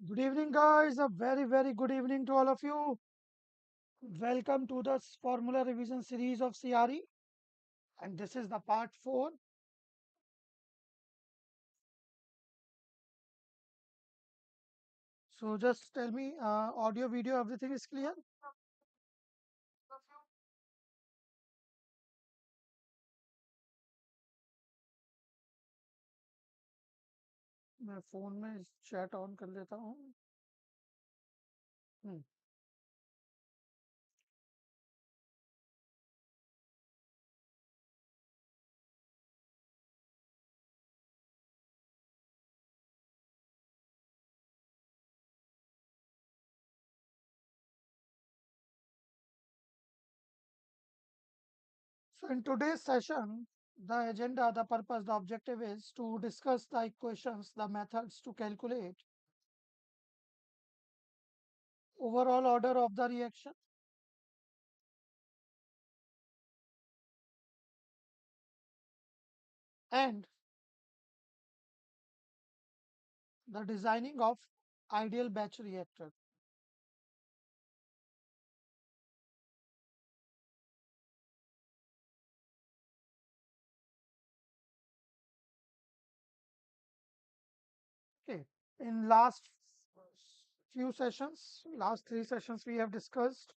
Good evening, guys. A very good evening to all of you. Welcome to the Formula Revision series of CRE, and this is the part 4. So, just tell me, audio, video, everything is clear? मैं phone में chat on कर लेता हूँ. Hmm. So, in today's session, the agenda, the purpose, the objective is to discuss the equations, the methods to calculate overall order of the reaction and the designing of ideal batch reactor. Okay. In last 3 sessions, we have discussed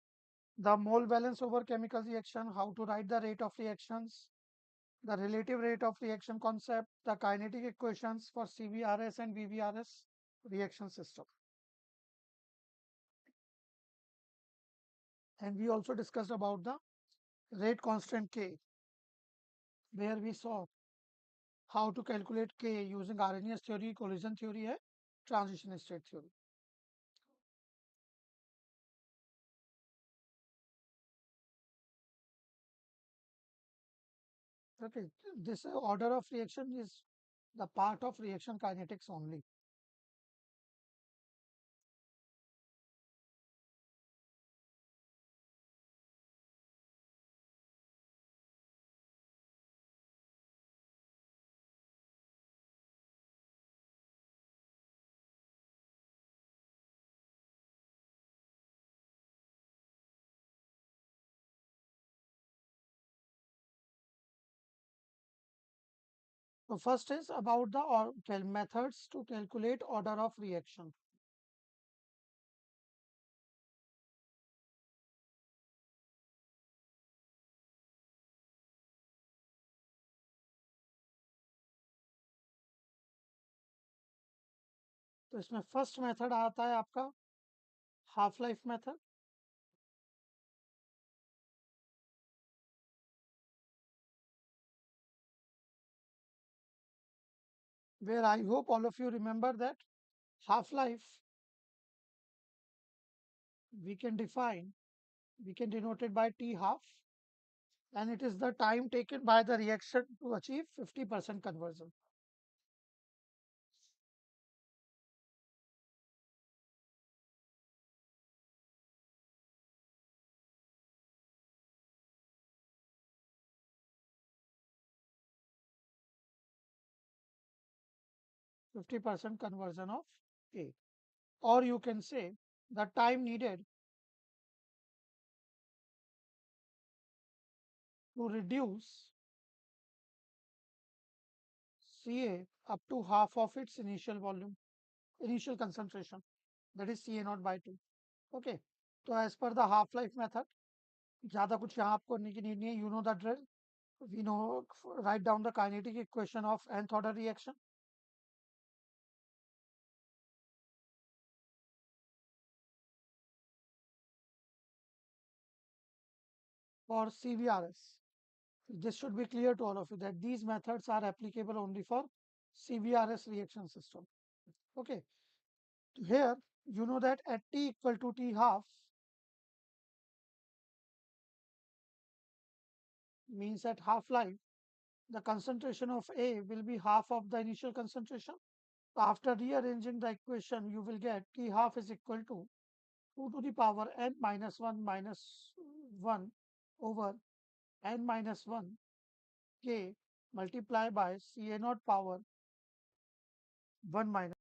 the mole balance over chemical reaction, how to write the rate of reactions, the relative rate of reaction concept, the kinetic equations for CVRS and VVRS reaction system. And we also discussed about the rate constant K, where we saw how to calculate K using Arrhenius theory, collision theory, and transition state theory. Okay, this order of reaction is the part of reaction kinetics only. So first is about the methods to calculate order of reaction. तो इसमें first method आता है आपका half life method, where I hope all of you remember that half life we can define, we can denote it by T half, and it is the time taken by the reaction to achieve 50% conversion. %50 conversion of A. Or you can say the time needed to reduce Ca up to half of its initial volume, initial concentration, that is Ca naught by 2. Okay. So as per the half life method, ज़्यादा कुछ यहाँ आपको करने की need नहीं है. You know the drill. We know, write down the kinetic equation of nth order reaction. For CVRS. This should be clear to all of you that these methods are applicable only for CVRS reaction system. Okay. Here, you know that at T equal to T half means at half life, the concentration of A will be half of the initial concentration. After rearranging the equation, you will get T half is equal to 2 to the power n minus 1 minus 1 over n minus 1 K multiplied by Ca naught power 1 minus.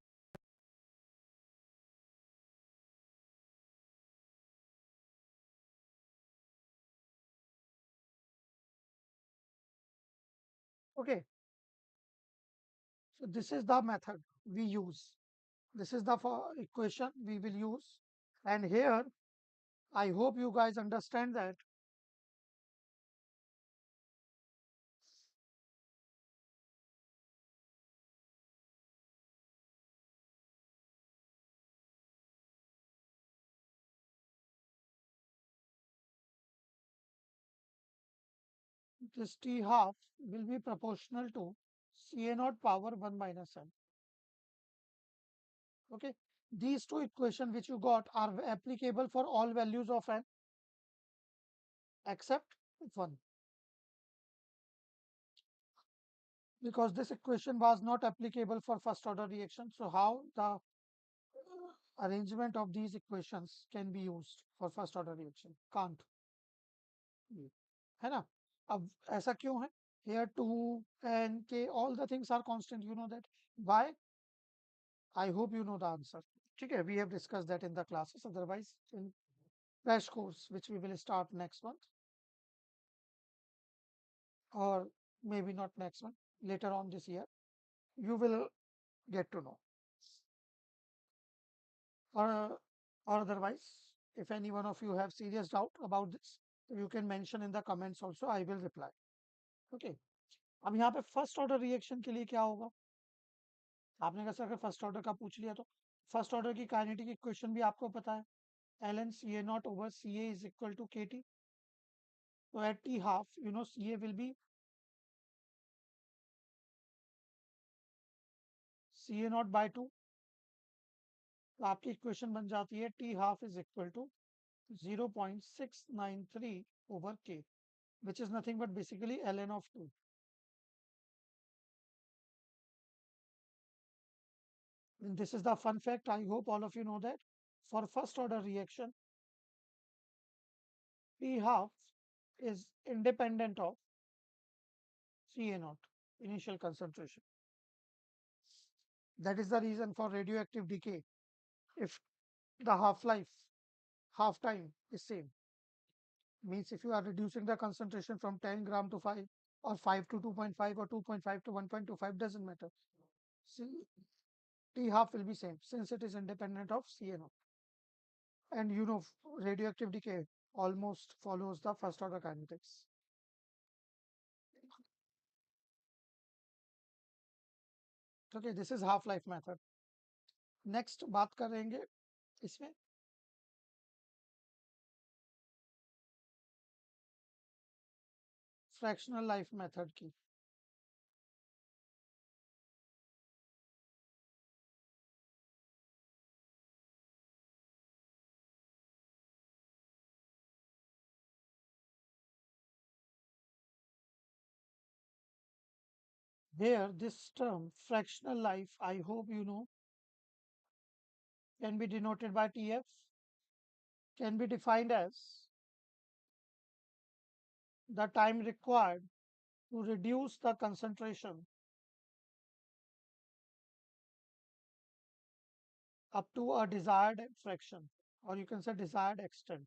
Okay, so this is the method we use. This is the equation we will use. And here, I hope you guys understand that this T half will be proportional to Ca naught power 1 minus n. Okay. These two equations which you got are applicable for all values of n except 1, because this equation was not applicable for first order reaction. So how the arrangement of these equations can be used for first order reaction? Can't be. है ना? अब ऐसा क्यों है? Here 2 and k, all the things are constant. You know that. Why? I hope you know the answer. Okay, we have discussed that in the classes. Otherwise, in crash course, which we will start next month, or maybe not next month, later on this year, you will get to know. Or, or otherwise, if any one of you have serious doubt about this, you can mention in the comments also. I will reply. Okay. अब यहाँ पे first order reaction के लिए क्या होगा? आपने कहा sir अगर फर्स्ट ऑर्डर का पूछ लिया तो फर्स्ट ऑर्डर की काइनेटिक इक्वेशन भी आपको पता है, ln Ca naught over Ca is equal to kT. So at T half, you know, Ca will be Ca naught by 2. तो आपकी इक्वेशन बन जाती है T half is equal to 0.693 over K, which is nothing but basically ln of 2. And this is the fun fact. I hope all of you know that for first order reaction, T half is independent of Ca naught, initial concentration. That is the reason for radioactive decay. If the half time is same, means if you are reducing the concentration from 10 gram to 5 or 5 to 2.5 or 2.5 to 1.25, doesn't matter. See, T half will be same since it is independent of CNO. And you know, radioactive decay almost follows the first order kinetics. Okay, this is half life method. Next बात करेंगे इसमें fractional life method की. Here, this term fractional life, I hope you know, can be denoted by TF, can be defined as the time required to reduce the concentration up to a desired fraction, or you can say desired extent.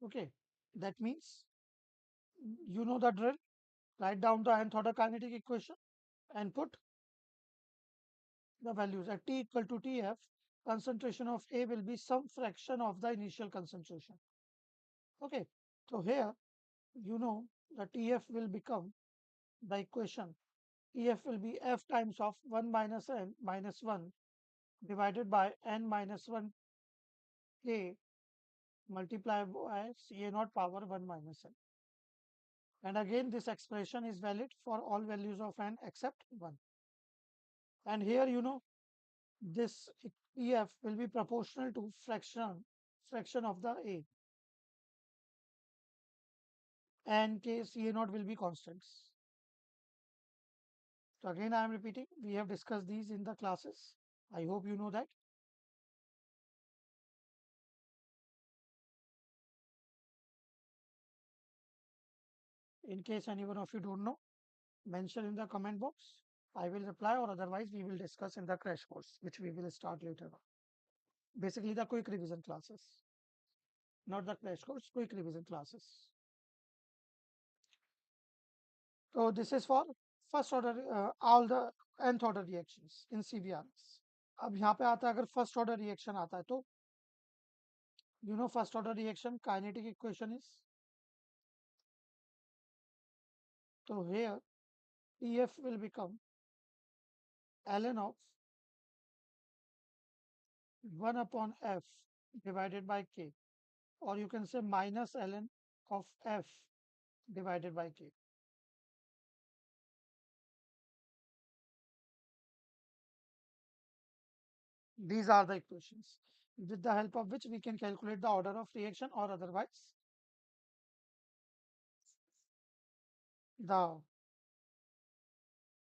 Okay, that means you know the drill. Write down the nth order kinetic equation and put the values at T equal to Tf. Concentration of A will be some fraction of the initial concentration. Okay, so here you know the Tf will become the equation. Tf will be F times of 1 minus n minus 1 divided by n minus 1 K multiplied by Ca naught power 1 minus n. And again, this expression is valid for all values of n except 1. And here, you know, this EF will be proportional to fraction of the A. And K, Ca naught will be constants. So again, I am repeating, we have discussed these in the classes. I hope you know that. In case anyone of you don't know, mention in the comment box. I will reply, or otherwise we will discuss in the crash course, which we will start later on. Basically, the quick revision classes. not the crash course, quick revision classes. So this is for first order, all the nth order reactions in CVRs. अब यहाँ पे आता है अगर first order reaction आता है तो first order reaction kinetic equation is, तो here TF will become ln of 1 upon F divided by K, or you can say minus ln of F divided by K. These are the equations with the help of which we can calculate the order of reaction, or otherwise the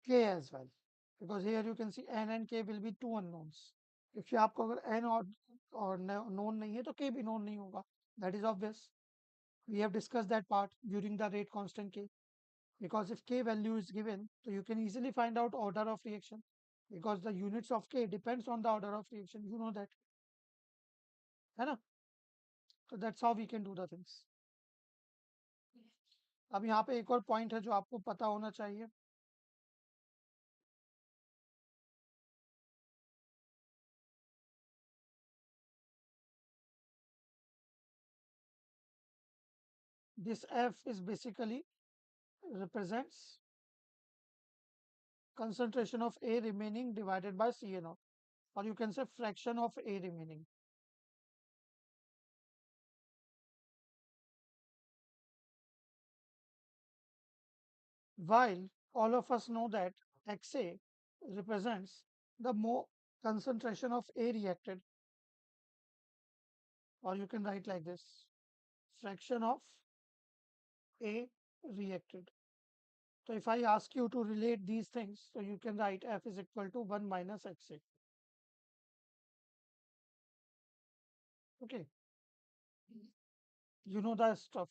K as well, because here you can see N and K will be two unknowns. If आपको अगर N और known नहीं है तो K भी known नहीं होगा. That is obvious. We have discussed that part during the rate constant K. Because if K value is given, so you can easily find out order of reaction, because the units of K depends on the order of reaction. You know that, है ना? So that's how we can do the things. अब यहाँ पे एक और point है जो आपको पता होना चाहिए. This F is basically represents concentration of A remaining divided by CN0, or you can say fraction of A remaining. While all of us know that XA represents the more concentration of A reacted, or you can write like this, fraction of A reacted. So if I ask you to relate these things, so you can write F is equal to 1 minus XA. Okay. You know the stuff.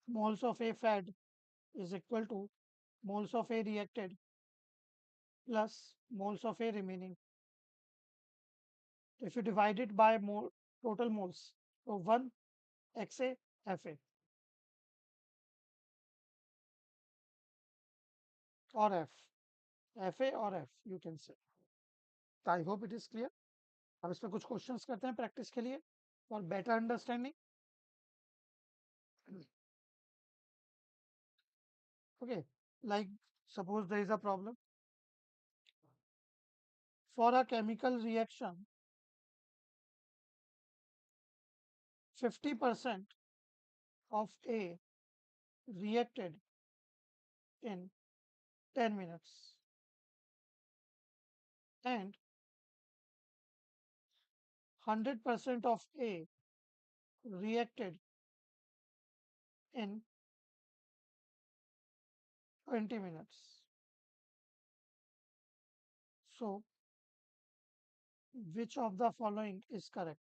Moles of A fed is equal to moles of A reacted plus moles of A remaining. If you divide it by total moles, so 1 XA FA, or F. FA or F, you can say. I hope it is clear. अब इस पर कुछ questions करते हैं practice के लिए for better understanding. Okay, like suppose there is a problem for a chemical reaction. 50% of A reacted in 10 minutes and 100% of A reacted in 20 minutes. So, which of the following is correct?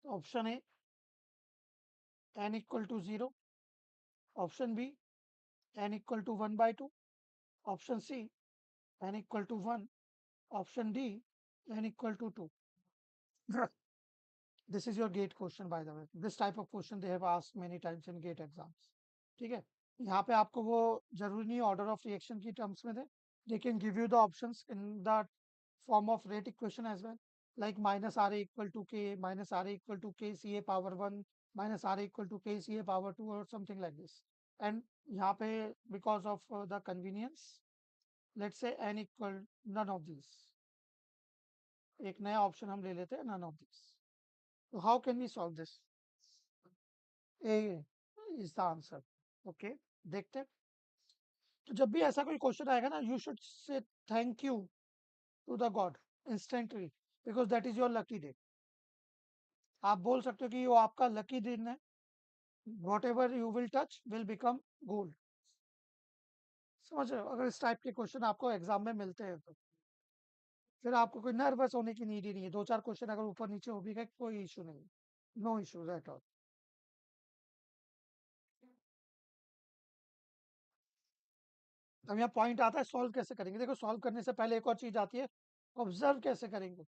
Option A, n equal to 0. Option B, n equal to 1 by 2. Option C, n equal to 1. Option D, n equal to 2. This is your gate question, by the way. This type of question they have asked many times in gate exams. ठीक है, यहाँ पे आपको वो जरूरी नहीं order of reaction की terms में दे. They can give you the options in the form of rate equation as well, like minus RA equal to K, minus RA equal to KCA power 1, minus RA equal to KCA power 2, or something like this. And यहाँ पे because of the convenience, let's say n equal none of these. एक नया option हम ले लेते हैं none of these. So how can we solve this? A is the answer. Okay, देखते हैं. तो जब भी ऐसा कोई क्वेश्चन आएगा ना, you should say thank you to the God instantly, because that is your lucky day. आप बोल सकते हो कि वो आपका लकी दिन है. Whatever you will touch will become gold. समझ रहे हो? अगर इस टाइप के क्वेश्चन आपको एग्जाम में मिलते हैं तो फिर आपको कोई नर्वस होने की नीड ही नहीं है. 2-4 क्वेश्चन अगर ऊपर नीचे हो भी गए, कोई इशू नहीं. No issues at all. अब यहाँ पॉइंट आता है सॉल्व कैसे करेंगे। देखो सॉल्व करने से पहले एक और चीज आती है, ऑब्जर्व कैसे करेंगे।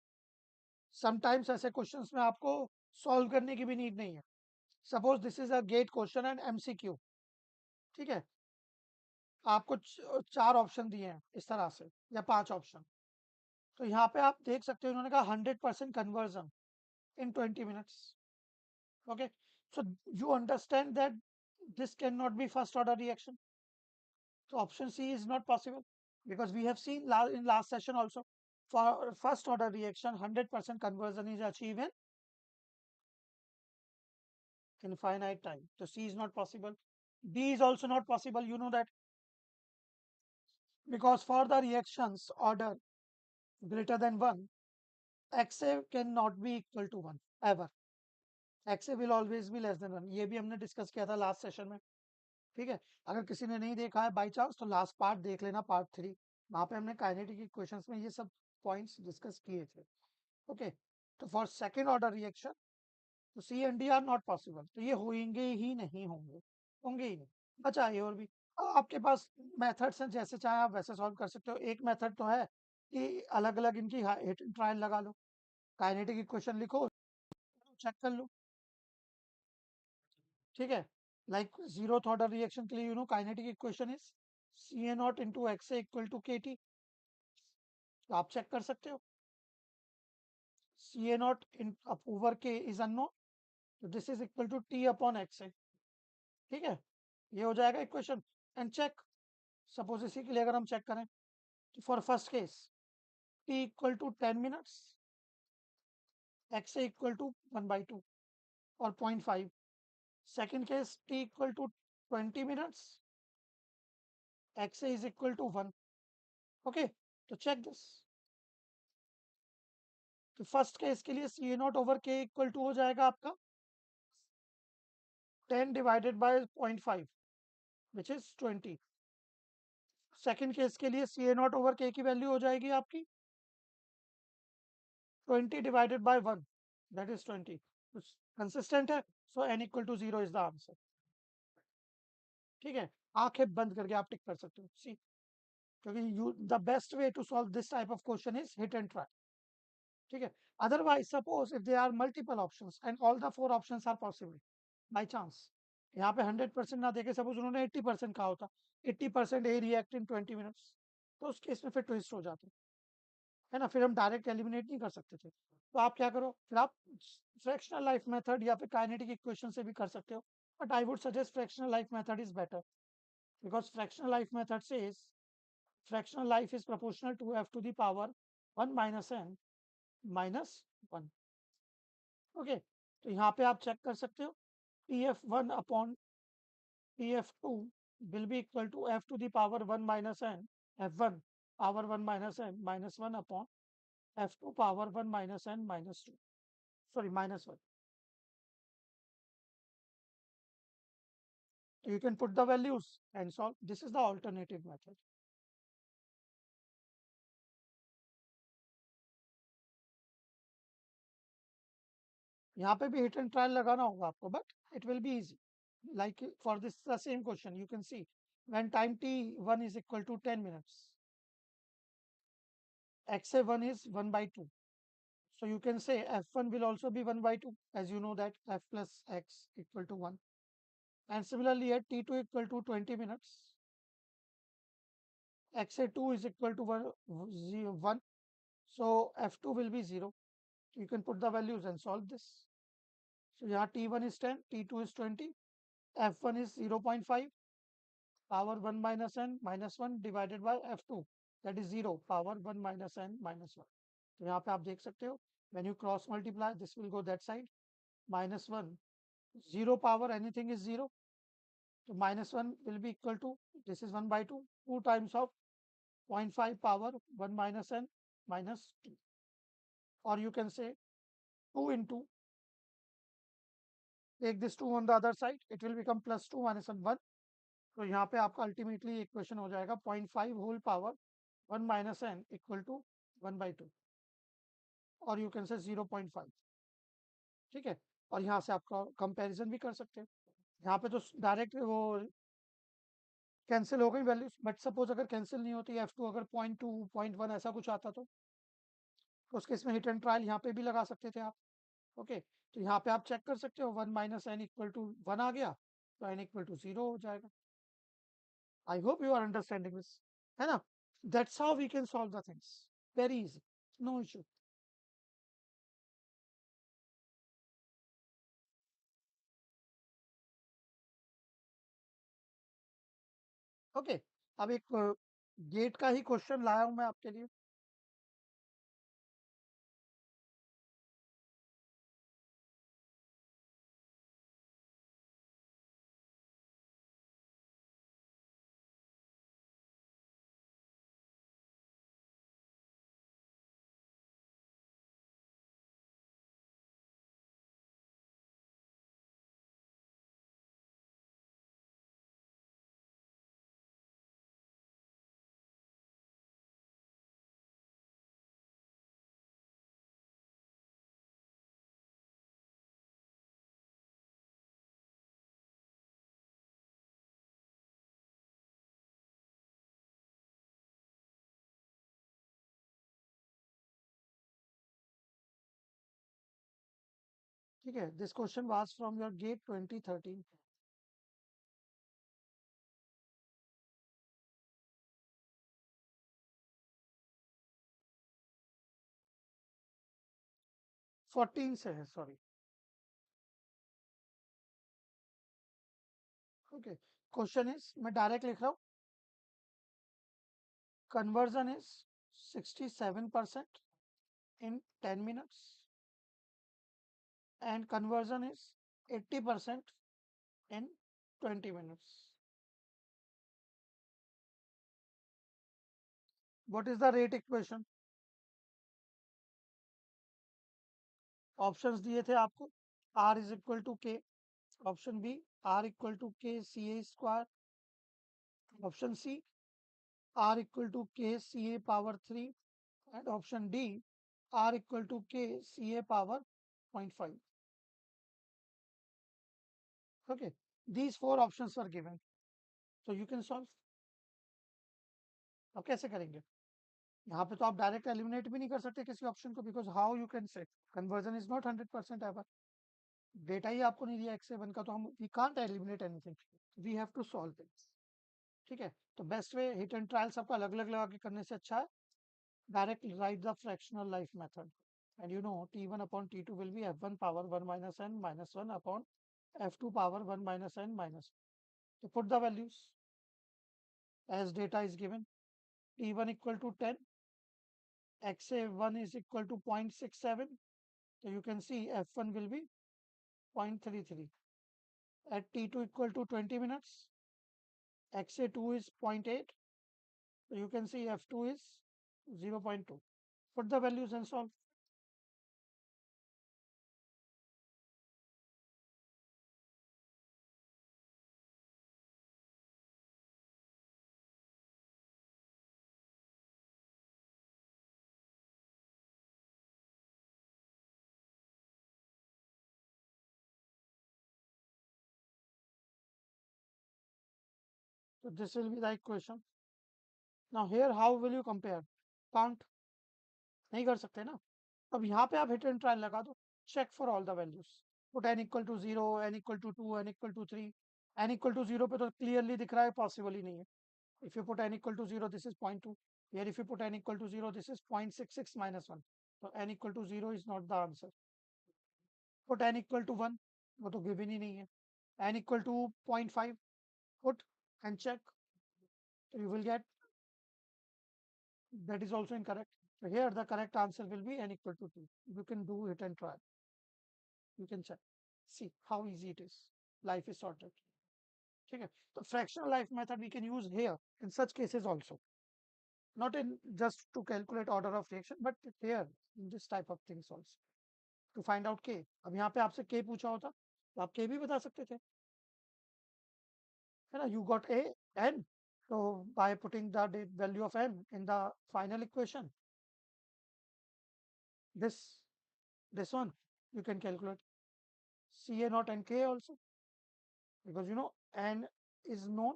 समटाइम्स ऐसे क्वेश्चंस में आपको सॉल्व करने की भी नीड नहीं है। Suppose this is a GATE question and MCQ, ठीक है, आपको चार ऑप्शन दिए हैं इस तरह से या पांच ऑप्शन। तो यहाँ पे आप देख सकते हो इन्होंने कहा 100% conversion in 20 minutes। Okay, so you understand that this cannot be first order reaction. So option C is not possible because we have seen in last session also for first order reaction 100% conversion is achieved in infinite time. So C is not possible. D is also not possible. You know that because for the reactions order greater than 1, XA cannot be equal to 1 ever. XA will always be less than 1. ये भी हमने discuss किया था last session में, ठीक है। अगर किसी ने नहीं देखा है बाई चांस तो लास्ट पार्ट देख लेना, पार्ट 3, वहां पे हमने काइनेटिक इक्वेशंस में ये सब पॉइंट्स डिस्कस किए थे। ओके, तो फॉर सेकेंड ऑर्डर रिएक्शन तो C and D are not possible, तो ये होंगे ही नहीं, होंगे ही नहीं। बचा ये और भी आपके पास मेथड्स हैं, जैसे चाहे आप वैसे सॉल्व कर सकते हो। एक मेथड तो है कि अलग अलग इनकी ट्रायल लगा लो, काइनेटिक इक्वेशन लिखो, चेक कर लो, ठीक है। लाइक जीरोथ ऑर्डर रिएक्शन के लिए you know kinetic equation is CA0 into x equal to KT, तो आप चेक कर सकते हो। CA0 in over K is unknown, तो this is equal to T upon x, ठीक है। ये हो जाएगा इक्वेशन एंड चेक। सपोज इसी के लिए अगर हम चेक करें तो for first case T equal to 10 minutes, x equal to 1/2 और 0.5। Second case T equal to 20 minutes, x is equal to 1। Okay, तो चेक दिस। तो फर्स्ट केस के लिए CA0 over K equal to हो जाएगा आपका 10 divided by 0.5 which is 20। Second case के लिए CA0 ओवर K की वैल्यू हो जाएगी आपकी 20 divided by 1 that is 20। Consistent है, so n equal to 0 is the answer, ठीक है। आंखें बंद करके आप टिक कर सकते हो सी, क्योंकि you the best way to solve this type of question is hit and trial, ठीक है। Otherwise suppose if they are multiple options and all the 4 options are possible by chance, यहाँ पे 100% ना देके सपोज उन्होंने 80% कहा होता, 80% ए रिएक्ट इन 20 minutes, तो उस केस में फिर ट्विस्ट हो जाते, है ना। फिर हम डायरेक्ट एलिमिनेट नहीं कर सकते थे। तो आप क्या करो, फिर आप फ्रैक्शनल लाइफ मेथड या फिर काइनेटिक इक्वेशन से भी कर सकते हो, but I would suggest fractional life method is better because fractional life method से fractional life is proportional to f to the power 1 minus n minus 1। Okay, तो यहाँ पे आप चेक कर सकते हो TF1 upon TF2 will be equal to f to the power 1 minus n f1 power 1 minus n minus 1 upon f2 power 1 minus n minus 2, sorry minus 1। You can put the values and solve. This is the alternative method. यहाँ पे भी hit and trial लगाना होगा आपको, but it will be easy. Like for this the same question, you can see when time t1 is equal to 10 minutes, xa1 is 1/2. So you can say f1 will also be 1/2, as you know that f plus x equal to 1. And similarly at t2 equal to 20 minutes, xa2 is equal to 1. So f2 will be 0. You can put the values and solve this. So यहाँ t1 is 10, t2 is 20, f1 is 0.5, power 1 minus n minus 1 divided by f2, that is 0, power 1 minus n minus 1। तो यहाँ पे आप देख सकते हो when you cross multiply this will go that side, minus 1, 0 power anything is 0, so minus 1 will be equal to this is 1/2, 2 times of 0.5 power 1 minus n minus 2, or you can say 2 into, take this 2 on the other side, it will become plus 2 minus 1। तो यहाँ पे आपका ultimately equation हो जाएगा 0.5 whole power 1 minus n equal to 1/2, और you can से 0.5, ठीक है। और यहाँ से आप कंपैरिजन भी कर सकते हैं। यहाँ पे तो डायरेक्ट वो कैंसिल हो गई वैल्यूज, बट सपोज अगर कैंसिल नहीं होती, F2 अगर 0.2 0.1 ऐसा कुछ आता तो उस केस में हिट एंड ट्रायल यहाँ पे भी लगा सकते थे आप। ओके, तो यहाँ पे आप चेक कर सकते हो 1 माइनस एन इक्वल टू 1 आ गया तो एन इक्वल टू 0 हो जाएगा। I hope you are understanding this, है ना? That's how we can solve the things, very easy, no issue. Okay, अब एक गेट का ही क्वेश्चन लाया हूं मैं आपके लिए। ठीक है, this question was from your GATE 2013। 14 से है, सॉरी। ओके, क्वेश्चन इज, मैं डायरेक्ट लिख रहा हूँ, conversion is 67% in 10 minutes and conversion is 80% in 20 minutes. What is the rate equation? Options दिए थे आपको, R is equal to K, option B R equal to K CA square, option C R equal to K CA power 3, and option D R equal to K CA power 0.5. Okay, these four options are given, so you can solve. अब कैसे करेंगे? यहाँ पे तो आप direct eliminate भी नहीं कर सकते किसी ऑप्शन को, because how you can say conversion is not 100% ever, data ही आपको नहीं दिया x7 का, तो हम we can't eliminate anything, we have to solve it. ठीक है, तो best way hit and trial सबका अलग अलग लगा के करने से अच्छा है direct write the fractional life method, and you know t1 upon t2 will be f1 power 1 minus n minus 1 upon f2 power 1 minus n minus. तो put the values as data is given, t1 equal to 10, xa1 is equal to 0.67, so you can see f1 will be 0.33. At t2 equal to 20 minutes, xa2 is 0.8, so you can see f2 is 0.2. Put the values and solve. So this will be the equation. Now here how will you compare? Can't, नहीं कर सकते ना। अब यहाँ पे आप hit and trial लगा दो, check for all the values, put n equal to 0, n equal to 2, n equal to 3, n equal to 0 पे तो क्लियरली दिख रहा है पॉसिबल ही नहीं है। If you put n equal to 0, this is 0.2. Here, if you put n equal to 0, this is 0.66 minus 1. So n equal to 0 is not the answer. Put n equal to 1, वो तो given ही नहीं है. N equal to 0.5, put and check. So you will get, that is also incorrect. So here the correct answer will be n equal to 2. You can do it and try. You can check. See how easy it is. Life is sorted. ठीक है, तो fractional life method we can use here in such cases also. Not in just to calculate order of reaction, but here in this type of things also to find out k. अब यहाँ पे आपसे k पूछा होता तो आप k भी बता सकते थे, है ना? You got a n, so by putting the value of n in the final equation, this one you can calculate ca naught and k also, because you know n is known,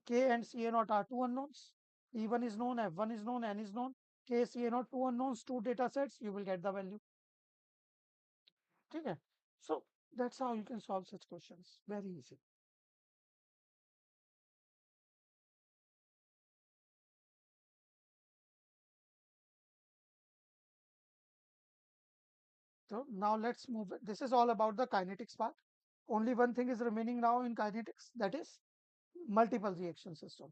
K and CA0 are two unknowns. E1 is known, F1 is known, N is known. K, CA0, two unknowns, two data sets, you will get the value. Okay. So that's how you can solve such questions. Very easy. So now let's move. This is all about the kinetics part. Only one thing is remaining now in kinetics, that is multiple reaction system.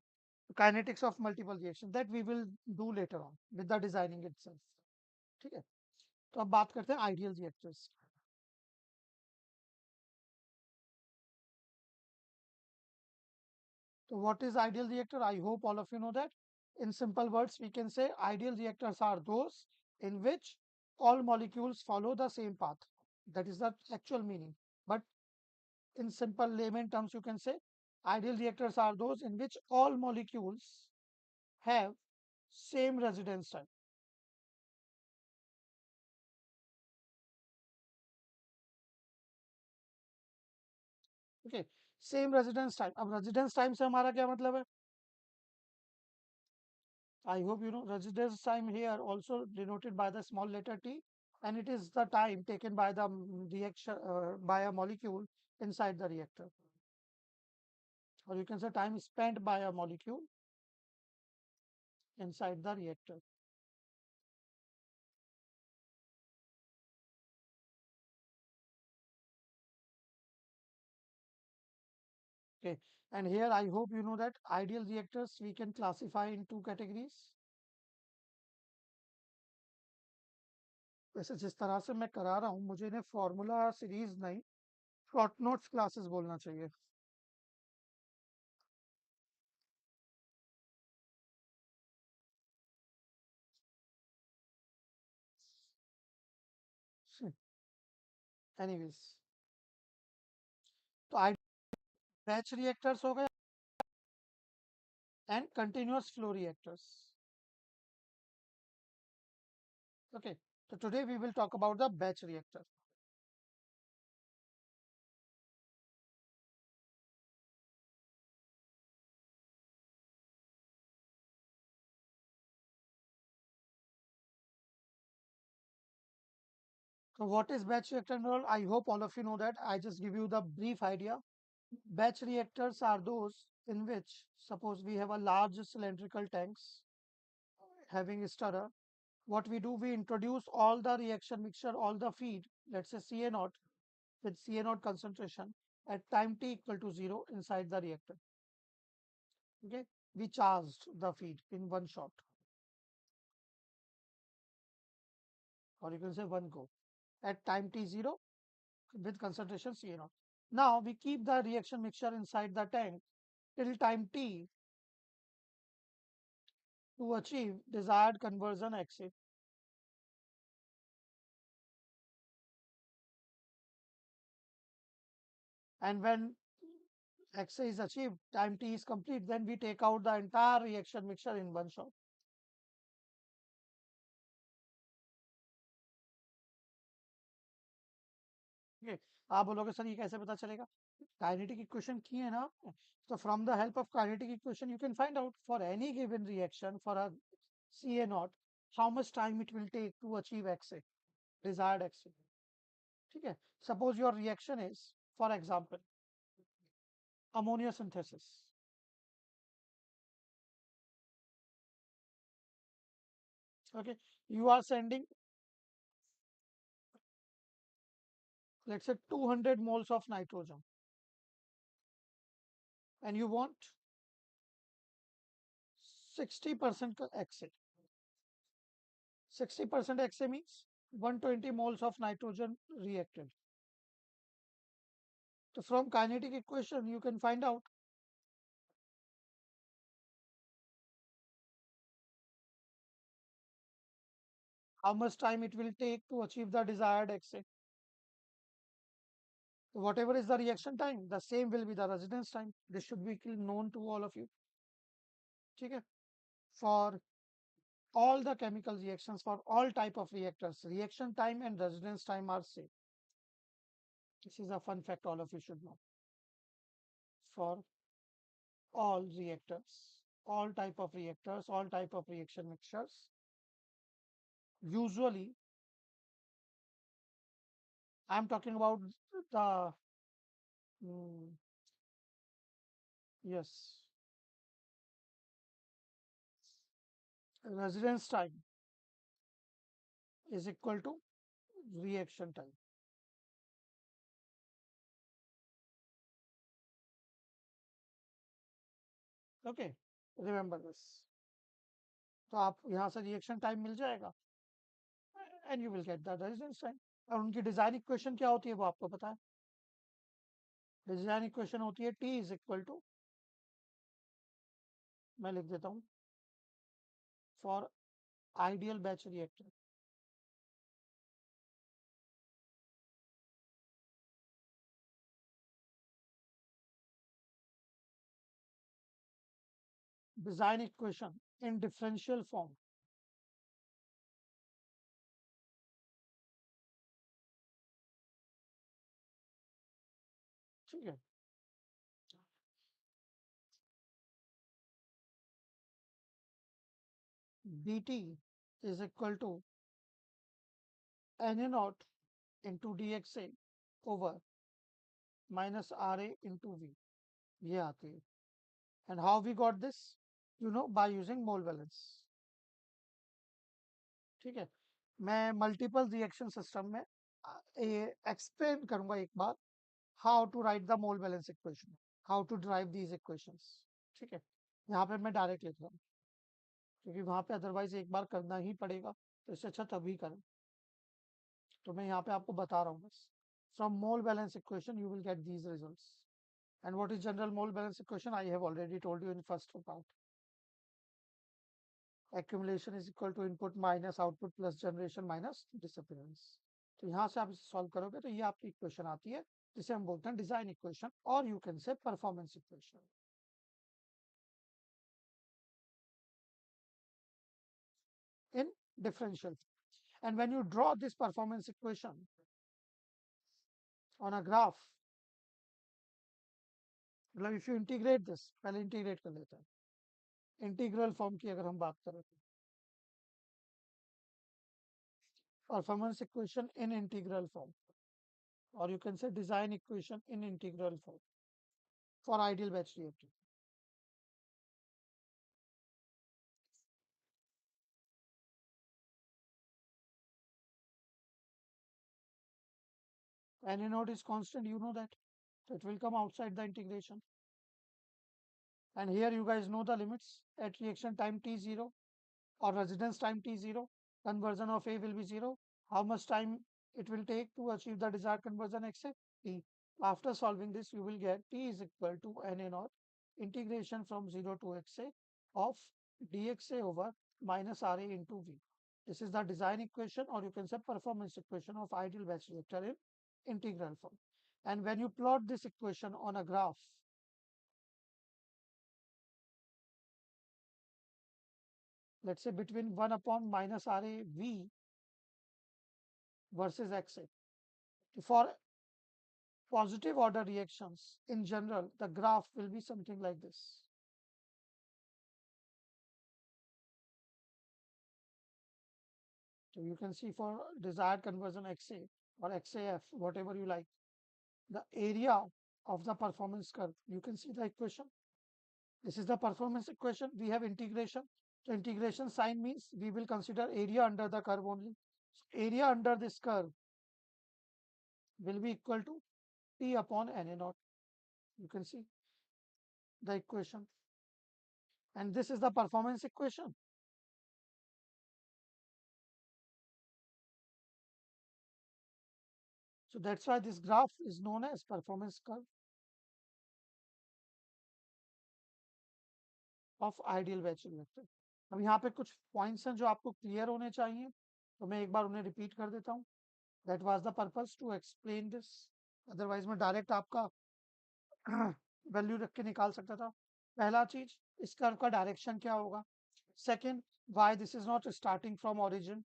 Kinetics of multiple reaction that we will do later on with the designing itself. ठीक है तो अब बात करते हैं ideal reactors. So what is ideal reactor? I hope all of you know that. In simple words, we can say ideal reactors are those in which all molecules follow the same path. That is the actual meaning. But in simple layman terms, you can say ideal reactors are those in which all molecules have same residence time. Okay, same residence time. अब residence time से हमारा क्या मतलब है? I hope you know residence time here also denoted by the small letter t, and it is the time taken by the reaction by a molecule inside the reactor, or you can say time spent by a molecule inside the reactor. Okay, and here I hope you know that ideal reactors we can classify in two categories. वैसे जिस तरह से मैं करा रहा हूँ मुझे इन्हें फॉर्मूला सीरीज नहीं शॉर्ट नोट्स क्लासेस बोलना चाहिए. एनीवेज तो बैच रिएक्टर्स हो गए and continuous flow reactors. Okay, so today we will talk about the batch reactor. So what is batch reactor and all? I hope all of you know that. I just give you the brief idea. Batch reactors are those in which, suppose we have a large cylindrical tanks having a stirrer. What we do, we introduce all the reaction mixture, all the feed, let's say CA0 with CA0 concentration at time t equal to 0 inside the reactor. Okay, we charged the feed in one shot, or you can say one go at time t0 with concentration CA0. Now we keep the reaction mixture inside the tank till time t to achieve desired conversion 𝐂𝐸. And when 𝐂𝐸 is achieved, time t is complete, then we take out the entire reaction mixture in one shot. Okay. आप बोलोगे sir ये कैसे पता चलेगा? Kinetic equation की है ना आपने? So from the help of kinetic equation, you can find out for any given reaction for a CA0 how much time it will take to achieve 𝐂𝐸, desired 𝐂𝐸. ठीक है? Suppose your reaction is, for example, ammonia synthesis. Okay, you are sending, let's say, 200 moles of nitrogen, and you want 60% 𝐂𝐸. 60% 𝐂𝐸 means 120 moles of nitrogen reacted. So from kinetic equation, you can find out how much time it will take to achieve the desired 𝐂𝐸. So whatever is the reaction time, the same will be the residence time. This should be known to all of you. Okay? For all the chemical reactions, for all type of reactors, reaction time and residence time are same. This is a fun fact all of you should know. For all reactors, all type of reactors, all type of reaction mixtures. Usually, I'm talking about the mm, yes, residence time is equal to reaction time. Okay, remember this. तो आप यहाँ से reaction time मिल जाएगा and you will get the resistance time. और उनकी design equation क्या होती है वो आपको पता है। डिजाइन इक्वेशन होती है टी इज इक्वल टू, मैं लिख देता हूँ, for ideal batch reactor design equation in differential form. ठीक है, D T is equal to N A naught into D X A over minus are A into V, ये आती है। And how we got this, you know, by using mole balance. ठीक है, मैं multiple reaction system में explain करूंगा एक बार how to write the mole balance equation, how to drive these equations. ठीक है, यहाँ पे मैं डायरेक्ट लिख रहा हूँ क्योंकि वहां पे अदरवाइज एक बार करना ही पड़ेगा, तो इससे अच्छा तभी करें। तो मैं यहाँ पे आपको बता रहा हूँ बस, from mole balance equation you will get these results. And what is general mole balance equation, I have already told you in first part. accumulation is equal to input minus output plus generation minus disappearance। तो यहाँ से आप इसे solve करोगे तो ये आपकी equation आती है जिसे हम बोलते हैं डिजाइन इक्वेशन, और यू कैन से performance equation in differential। And when you draw this performance equation on a graph, मतलब if you integrate this, पहले इंटीग्रेट कर लेते हैं। इंटीग्रल फॉर्म की अगर हम बात करें तो performance equation in integral form, और you can say design equation in integral form for ideal batch reactor. N naught is constant, you know that, so it will come outside the integration. And here you guys know the limits at reaction time t0 or residence time t0, conversion of A will be 0. How much time it will take to achieve the desired conversion xa? T. After solving this, you will get T is equal to Na naught integration from 0 to xa of dxa over minus Ra into V. This is the design equation, or you can say performance equation of ideal batch reactor in integral form. And when you plot this equation on a graph, let's say between 1 upon minus Ra V versus Xa. For positive order reactions, in general, the graph will be something like this. So you can see for desired conversion Xa or XAF, whatever you like, the area of the performance curve, you can see the equation. This is the performance equation. We have integration. So integration sign means we will consider area under the curve only. So area under this curve will be equal to T upon Na naught. You can see the equation. And this is the performance equation. So that's why this graph is known as performance curve of ideal batch reactor। अब यहाँ पे कुछ points हैं जो आपको clear होने चाहिए, तो मैं एक बार उन्हें रिपीट कर देता हूँ। That was the purpose to explain this, otherwise मैं डायरेक्ट आपका वैल्यू रख के निकाल सकता था। पहला चीज, इस कर्व का डायरेक्शन क्या होगा। Second, why this is not starting from origin,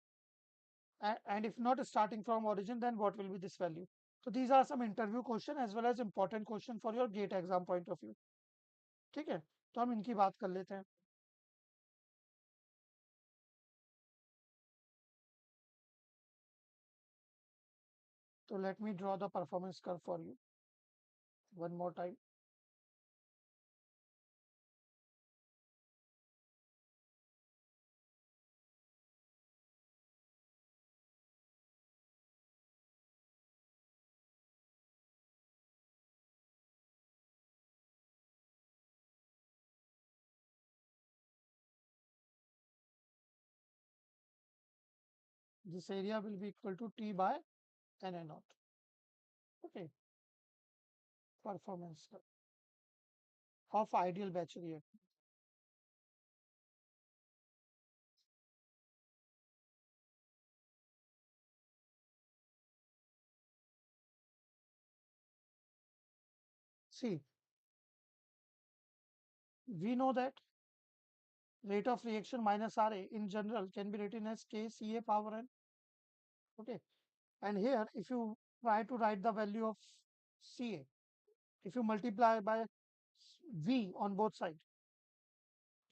and if not starting from origin, then what will be this value. So these are some interview question as well as important question for your gate exam point of view. ठीक है, तो हम इनकी बात कर लेते हैं. तो let me draw the performance curve for you one more time. This area will be equal to T by Na naught. Okay, performance curve of ideal batch reactor. See, we know that rate of reaction minus Ra in general can be written as 𝐾𝐶A power n. Okay, and here if you try to write the value of Ca, if you multiply by V on both sides,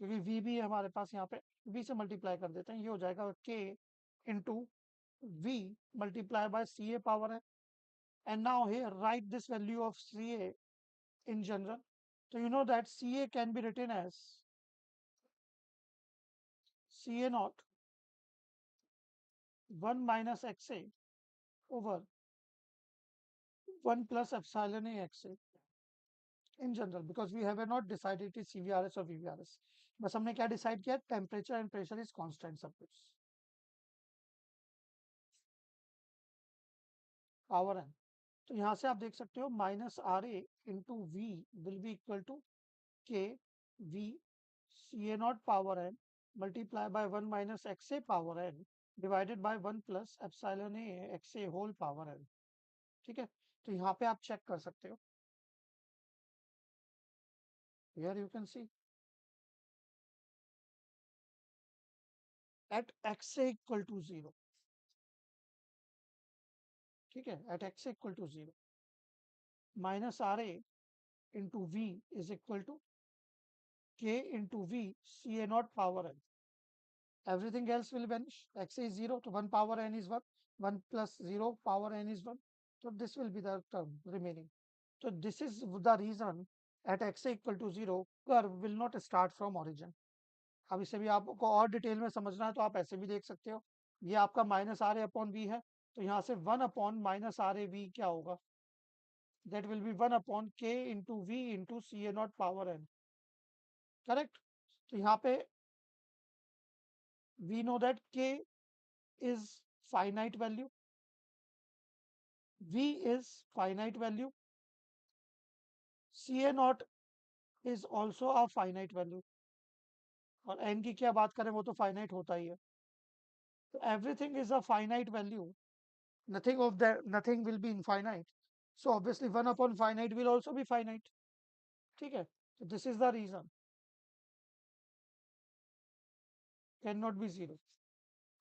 क्योंकि V भी है हमारे पास यहाँ पे, V से multiply कर देते हैं, ये हो जाएगा K into V multiply by Ca power n. And now here write this value of Ca in general. So you know that Ca can be written as Ca naught 1 minus Xa over 1 plus epsilon A Xa in general, because we have not decided it is CVRS or VVRS. बस हमने क्या decide किया, temperature and pressure is constant सब कुछ. Power N, तो यहाँ से आप देख सकते हो minus are A into V will be equal to K V C A naught power N multiply by 1 minus X A power N divided by 1 plus epsilon A X A whole power N. ठीक है, तो यहाँ पे आप check कर सकते हो. Here you can see at x A equal to 0. ठीक है, at x A equal to 0 minus are A into V is equal to K into V Ca naught power n. Everything else will vanish. X is 0, so 1 power n is 1. 1 plus 0 power n is 1. So this will be the term remaining. So this is the reason at x equal to 0 curve will not start from origin. अब इसे भी आपको और detail में समझना है तो आप ऐसे भी देख सकते हो. ये आपका minus are A upon v है, तो यहाँ से 1 upon minus are A v क्या होगा, that will be 1 upon K into V into Ca naught power n. Correct? So यहाँ पे we know that K is finite value, V is finite value, Ca naught is also a finite value, और n की क्या बात करें वो तो finite होता ही है. So everything is a finite value. Nothing will be infinite. So obviously 1 upon finite will also be finite. ठीक है, so this is the reason cannot be 0.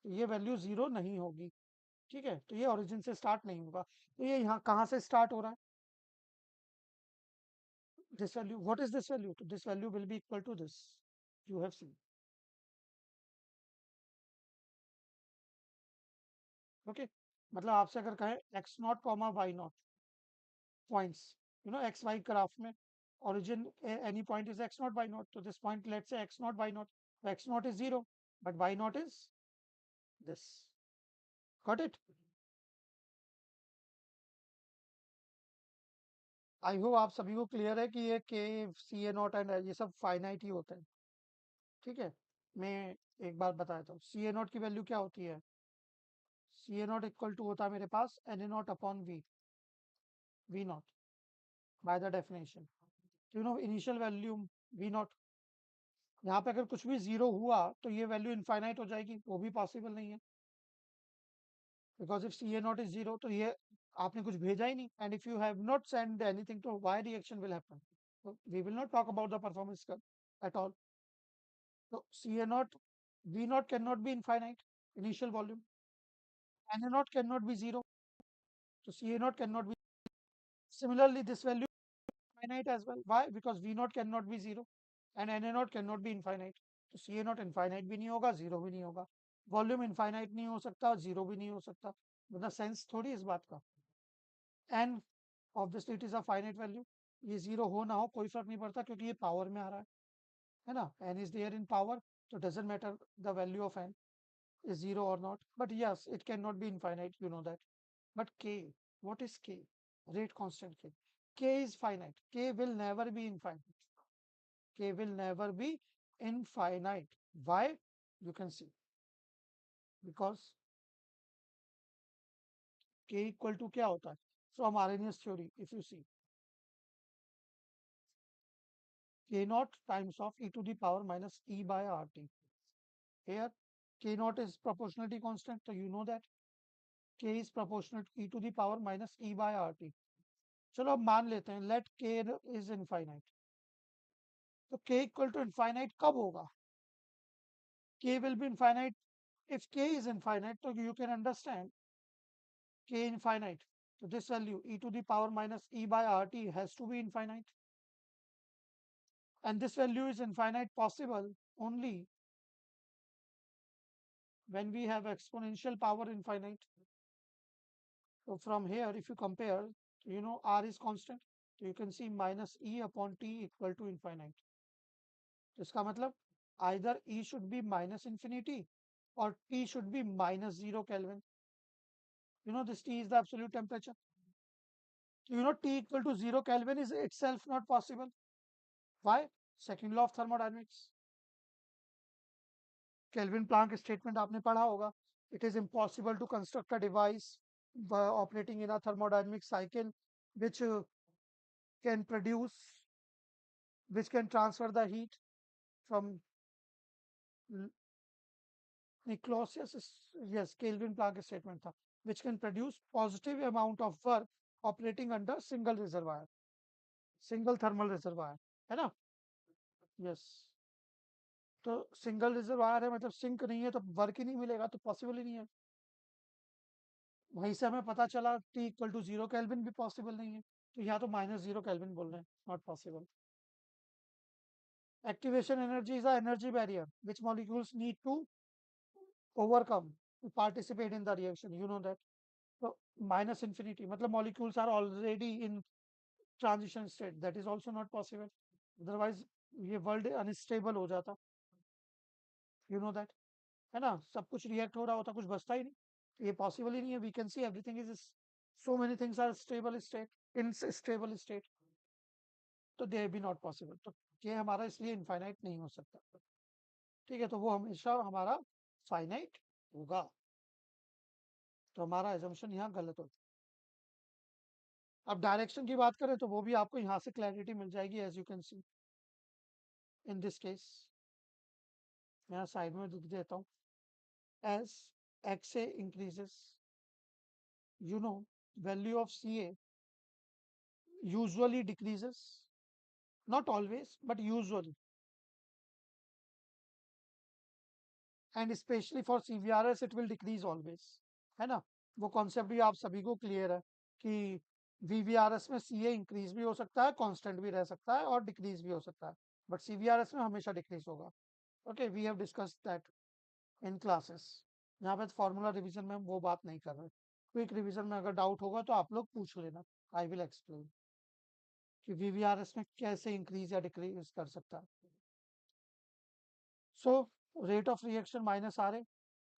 तो ये वैल्यू 0 नहीं होगी. ठीक है, तो ये ओरिजिन से स्टार्ट नहीं होगा. तो ये यहाँ कहाँ से स्टार्ट हो रहा है, this value. What is this value? So this value will be equal to this. You have seen. Okay, मतलब आपसे अगर कहे x not comma y not points, you know x y graph में origin any point is x naught y naught, so this point let's say x naught y naught, so x naught is 0 but y naught is this. Got it? I hope आप सभी को clear है कि ये के सी A not and ये सब finite ही होते हैं. ठीक है, मैं एक बार बताया था सी ए नॉट की वैल्यू क्या होती है. C A naught equal to होता है मेरे पास N A naught upon V naught by the definition. You know initial value V naught, यहाँ पे अगर कुछ भी 0 हुआ तो ये वैल्यू इनफाइनाइट हो जाएगी, वो भी पॉसिबल नहीं है. Because if C A naught is 0 तो ये आपने कुछ भेजा ही नहीं, and if you have not send anything तो why reaction will happen. We will not talk about the performance curve at all. So Ca naught, V naught cannot be infinite initial volume. Na naught cannot be 0. So Ca naught cannot be. Similarly, this value infinite as well. Why? Because V naught cannot be zero and Na naught cannot be infinite. तो Ca naught infinite भी नहीं होगा, zero भी नहीं होगा. Volume infinite नहीं हो सकता, जीरो भी नहीं हो सकता. मतलब सेंस थोड़ी इस बात का. And obviously it is a finite value. ये जीरो हो ना हो कोई फर्क नहीं पड़ता क्योंकि ये पावर में आ रहा है ना. N is there in power, so doesn't matter the value of n is zero or not. But yes, it cannot be infinite, you know that. But k, what is k? Rate constant k. K is finite. K will never be infinite. K will never be infinite. Why? You can see. Because k equal to क्या होता है? From Arrhenius theory, if you see, k naught times of e to the power minus e by rt. Here, k naught is proportionality constant, so you know that k is proportional to e to the power minus e by rt. चलो अब मान लेते हैं let k is infinite. तो k equal to infinite कब होगा? K will be infinite if k is infinite. So you can understand k infinite. So this value e to the power minus e by rt has to be infinite. And this value is infinite possible only when we have exponential power infinite. So from here, if you compare, you know, r is constant. So you can see minus e upon t equal to infinite. तो इसका मतलब either E should be minus infinity or T should be minus 0 Kelvin. You know, this T is the absolute temperature. You know, T equal to 0 Kelvin is itself not possible. Why? Second law of thermodynamics. Kelvin Planck statement आपने पढ़ा होगा. It is impossible to construct a device operating in a thermodynamic cycle which can produce, which can transfer the heat from Nicholas, yes, Kelvin Planck statement था, which can produce positive amount of work operating under single thermal reservoir, है ना? Yes. तो single reservoir है मतलब sink नहीं है तो work ही नहीं मिलेगा तो पॉसिबल ही नहीं है. वहीं से हमें पता चला T इक्वल टू 0 केल्विन भी पॉसिबल नहीं है. तो यहाँ तो माइनस 0 केल्विन बोल रहे हैं, not possible. Activation energy is a energy barrier which molecules need to overcome to participate in the reaction. You know that. So minus infinity, मतलब molecules are already in transition state. That is also not possible. Otherwise, ये world unstable हो जाता. You know that, है ना? सब कुछ react हो रहा होता, कुछ बचता ही नहीं. ये possible ही नहीं है. We can see everything is so many things are stable state, in stable state. तो they be not possible. तो ये हमारा इसलिए infinite नहीं हो सकता. ठीक है, तो वो हमेशा हमारा finite होगा. तो हमारा assumption यहाँ गलत होता है. अब डायरेक्शन की बात करें तो वो भी आपको यहाँ से क्लैरिटी मिल जाएगी. As you can see in this case, मैं साइड में लिख देता हूँ. As x A increases, you know, value of Ca usually decreases, not always but usually, and especially for CVRS it will decrease always, है ना? वो concept भी आप सभी को क्लियर है कि VVRS में CA इंक्रीज भी हो सकता है, कांस्टेंट भी रह सकता है और डिक्रीज भी हो सकता है, बट CVRS में हमेशा डिक्रीज होगा. Okay, we have discussed that in classes. यहाँ पे फॉर्मूला रिवीजन में हम वो बात नहीं कर रहे. क्विक रिवीजन में अगर डाउट होगा तो आप लोग पूछ लेना. आई विल एक्सप्लेन कि VVRS में कैसे इंक्रीज या डिक्रीज कर सकता है. So rate of reaction minus RA,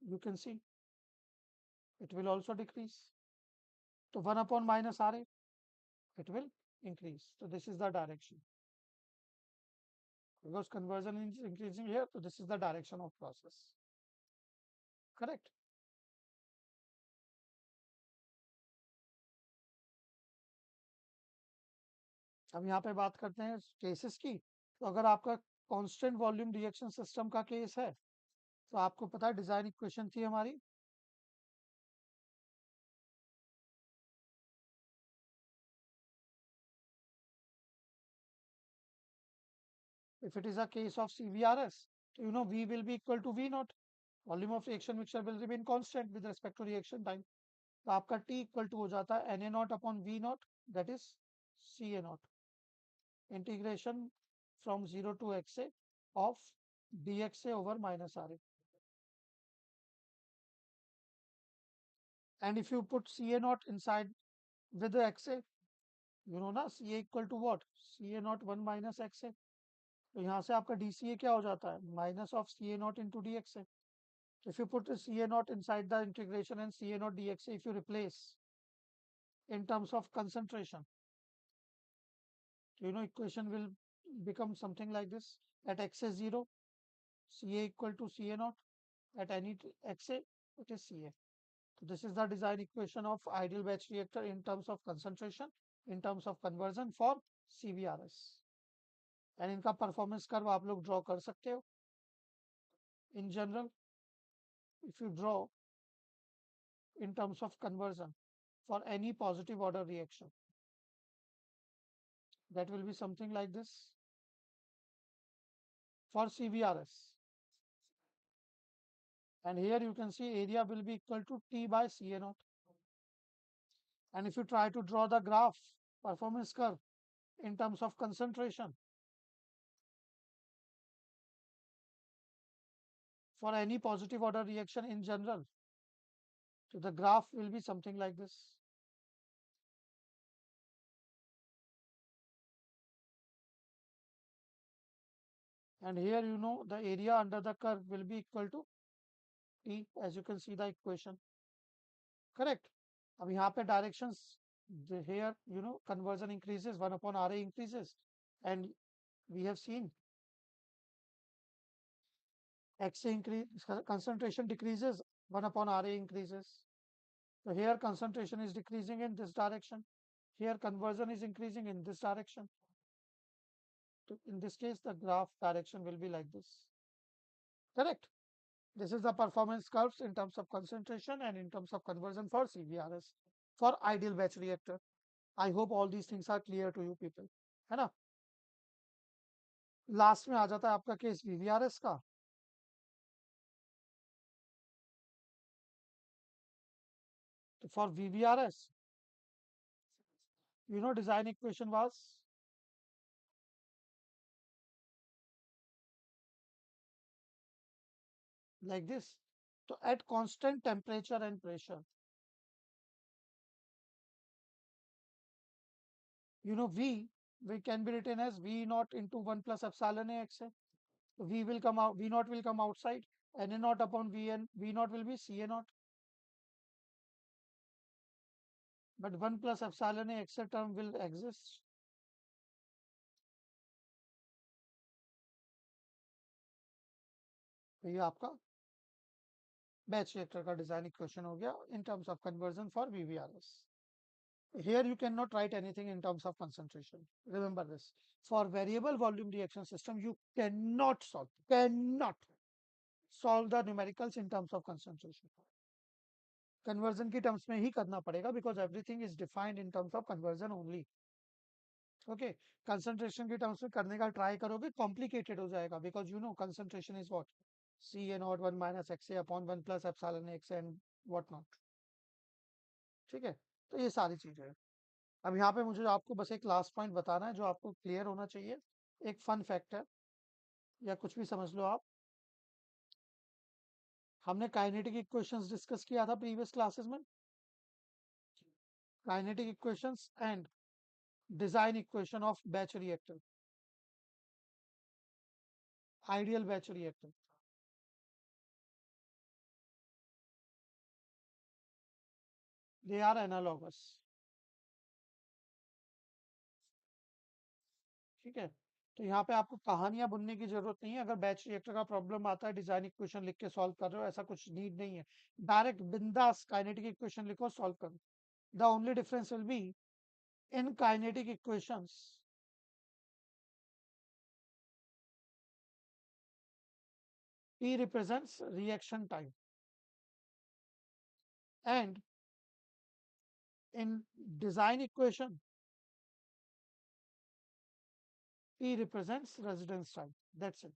you can see it will also decrease. So 1 upon minus RA, it will increase. So this is the direction. Because conversion is increasing here, so this is the direction of process. Correct? अब यहाँ पे बात करते हैं cases की. तो अगर आपका कांस्टेंट वॉल्यूम रिएक्शन सिस्टम का केस है तो आपको पता है डिजाइन इक्वेशन थी हमारी. If it is a case of CVRS, you know V will be equal to V naught. Volume of reaction mixture will remain constant with respect to reaction time. तो आपका T equal to हो जाता है Na naught upon V naught, that is Ca naught. integration from 0 to 𝑋𝐴 of dXA over minus RA. And if you put CA naught inside with the XA, you know ना CA equal to what? CA naught 1 minus XA. तो यहाँ से आपका DCA क्या हो जाता है? Minus of CA naught into DXA. If you put the CA naught inside the integration and CA naught DXA, if you replace in terms of concentration, equation will become something like this. At XA 0, CA equal to CA naught. At any XA, it is CA. So this is the design equation of ideal batch reactor in terms of concentration, in terms of conversion for CVRS. And इनका performance curve आप लोग draw कर सकते हो. In general, if you draw in terms of conversion for any positive order reaction, that will be something like this for CVRS. And here you can see area will be equal to T by CA naught. And if you try to draw the graph performance curve in terms of concentration for any positive order reaction in general, so the graph will be something like this. And here the area under the curve will be equal to T, as you can see the equation. Correct. अब यहाँ पे directions, here conversion increases, 1 upon RA increases, and we have seen XA increase, concentration decreases, 1 upon RA increases. So here concentration is decreasing in this direction. Here conversion is increasing in this direction. So in this case, the graph direction will be like this. Correct. This is the performance curves in terms of concentration and in terms of conversion for CVRS for ideal batch reactor. I hope all these things are clear to you people. है ना? Last में आ जाता है आपका case VVRS का. तो for VVRS, design equation was like this. So at constant temperature and pressure, V can be written as V naught into 1 plus epsilon A XA. V will come out, V naught will come outside, and A naught upon Vn, V naught will be CA naught. But 1 plus epsilon A XA term will exist. तो ये आपका batch reactor का design equation हो गया in terms of conversion for VVRS. Here you cannot write anything in terms of concentration. Remember this. For variable volume reaction system, you cannot solve the numericals in terms of concentration. Conversion की terms में ही करना पड़ेगा because everything is defined in terms of conversion only. Okay, concentration की terms में करने का try करोगे complicated हो जाएगा because concentration is what? CA naught 1 minus XA upon 1 plus epsilon XA and what not. ठीक है, तो ये सारी चीजें हैं. अब यहाँ पे मुझे आपको बस एक लास्ट पॉइंट बताना है जो आपको क्लियर होना चाहिए. एक फन फैक्ट है या कुछ भी समझ लो आप. हमने काइनेटिक इक्वेशंस डिस्कस किया था प्रीवियस क्लासेस में. Kinetic equations and design equation of batch reactor, ideal batch reactor. They are analogous. ठीक है, तो यहाँ पे आपको कहानियां बुनने की जरूरत नहीं है. अगर बैच रिएक्टर का प्रॉब्लम आता है, डिजाइन इक्वेशन लिख के सॉल्व कर रहे हो, ऐसा कुछ नीड नहीं है. डायरेक्ट बिंदास काइनेटिक इक्वेशन लिखो, सॉल्व करो. The only difference will be in kinetic equations P represents reaction time, and in design equation P represents residence time. That's it.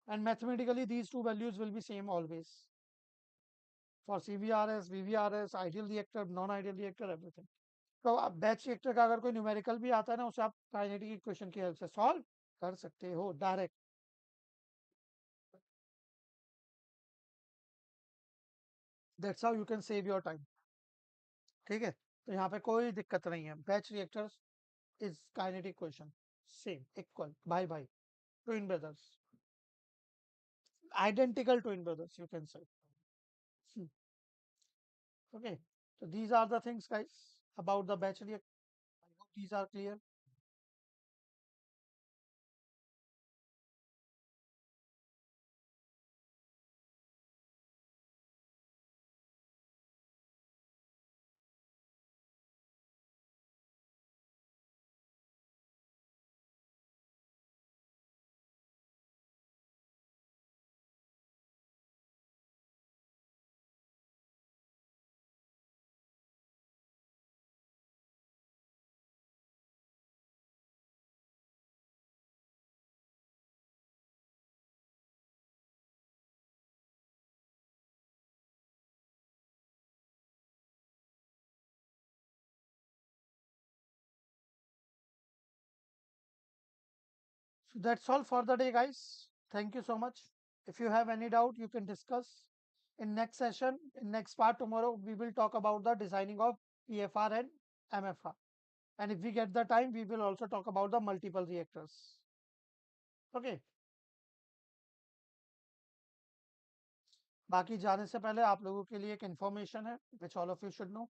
And mathematically these two values will be same always for CVRS, VVRS, ideal reactor, non-ideal reactor, everything. तो आप batch reactor का अगर कोई numerical भी आता है ना, उसे आप काइनेटिक इक्वेशन की हेल्प से सॉल्व कर सकते हो direct. That's how you can save your time. ठीक है, तो यहाँ पे कोई दिक्कत नहीं है। Batch reactors is kinetic equation, same, equal, भाई भाई, twin brothers, identical twin brothers, you can say. Hmm. Okay, so these are the things, guys, about the batch reactor. I hope these are clear. So that's all for the day, guys. Thank you so much. If you have any doubt, you can discuss in next session. In next part tomorrow, we will talk about the designing of PFR and MFR. And if we get the time, we will also talk about the multiple reactors. Okay. बाकी जाने से पहले आप लोगों के लिए एक information है, which all of you should know.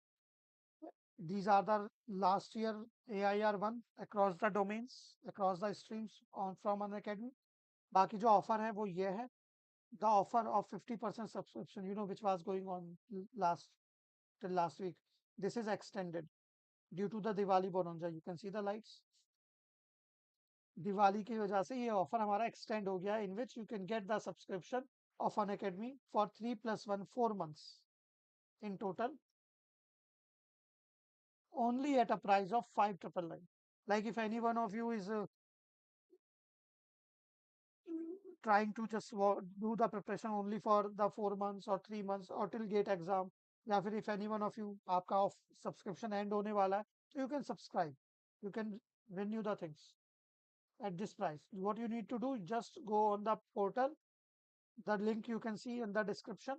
These are the last year AIR1 across the domains, across the streams on from Unacademy. बाकी जो offer है वो ये है, the offer of 50% subscription, which was going on last till last week. This is extended due to the Diwali bonanza. You can see the lights. Diwali की वजह से ये ऑफर हमारा एक्सटेंड हो गया, in which you can get the subscription of Unacademy for 3+1 4 months in total, only at a price of 5,999. Like if any one of you is trying to just do the preparation only for the 4 months or 3 months or till gate exam, या फिर if any one of you आपका subscription end होने वाला है, so you can subscribe, you can renew the things at this price. What you need to do, just go on the portal, the link you can see in the description,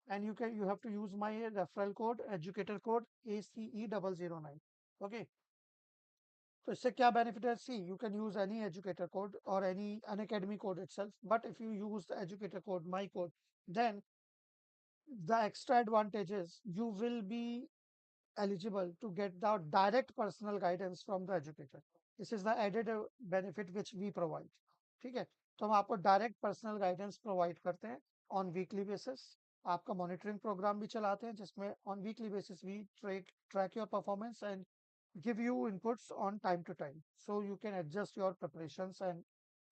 and you have to use my referral code, educator code ACE009. Okay. तो इससे क्या benefit है? See, you can use any educator code or any Unacademy code itself, but if you use the educator code, my code, then the extra advantage is you will be eligible to get the direct personal guidance from the educator. This is the added benefit which we provide. ठीक है, तो हम आपको direct personal guidance provide करते हैं on weekly basis. आपका monitoring programme भी चलाते हैं, जिसमें on weekly basis we track your performance and give you inputs on time to time, so you can adjust your preparations and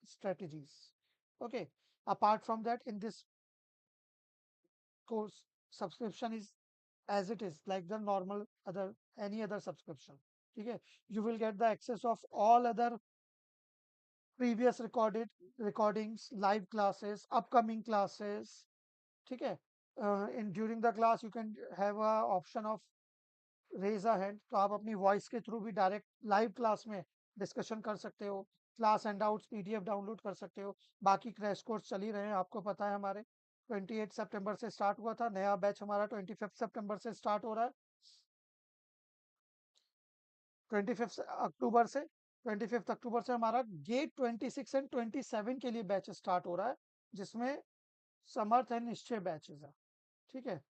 strategies. Okay, apart from that, in this course, subscription is as it is, like the normal other any other subscription. Okay, you will get the access of all other previous recordings, live classes, upcoming classes. ठीक है, in during the class you can have a option of raise a hand, तो आप अपनी voice के through भी direct live class में discussion कर सकते हो, class and outs PDF download कर सकते हो। बाकी क्रैश कोर्स चल ही रहे हैं, आपको पता है हमारे 28 सितंबर से स्टार्ट हुआ था, नया बैच हमारा 25 सितंबर से स्टार्ट हो रहा है, 25 अक्टूबर से 25 अक्टूबर से हमारा गेट 26 एंड 27 के लिए बैच स्टार्ट हो रहा है, जिसमें समर्थ एंड निश्चय बैचेस है। ठीक है,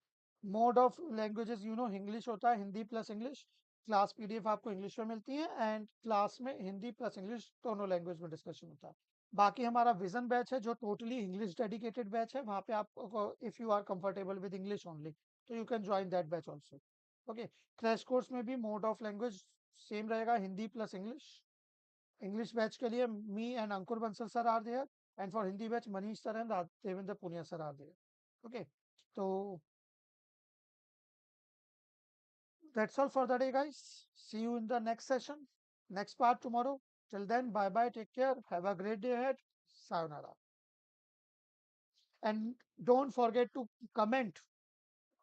मोड ऑफ लैंग्वेजेस इंग्लिश होता है, Hindi plus English. Class PDF आपको इंग्लिश में मिलती है, एंड क्लास में हिंदी प्लस इंग्लिश दोनों लैंग्वेज में डिस्कशन होता है। बाकी हमारा विजन बैच है जो टोटली इंग्लिश डेडिकेटेड बैच है, वहां पे आपको if you are comfortable with English only, तो you can join that batch also. Okay, crash course में भी मोड ऑफ लैंग्वेज सेम रहेगा, Hindi plus English. English batch के लिए me and Ankur Bansal sir are there, and for Hindi batch Manish sir and Devendra Punia sir are there. Okay, तो that's all for the day, guys. See you in the next session, next part tomorrow. Till then, bye bye, take care, have a great day ahead. Sayonara. And don't forget to comment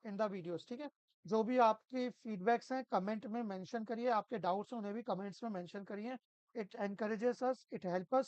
in the videos, ठीक है? जो भी आपके feedbacks हैं comment में mention करिए, आपके doubts हैं उन्हें भी कमेंट्स में मेंशन करिए. It encourages us, it help us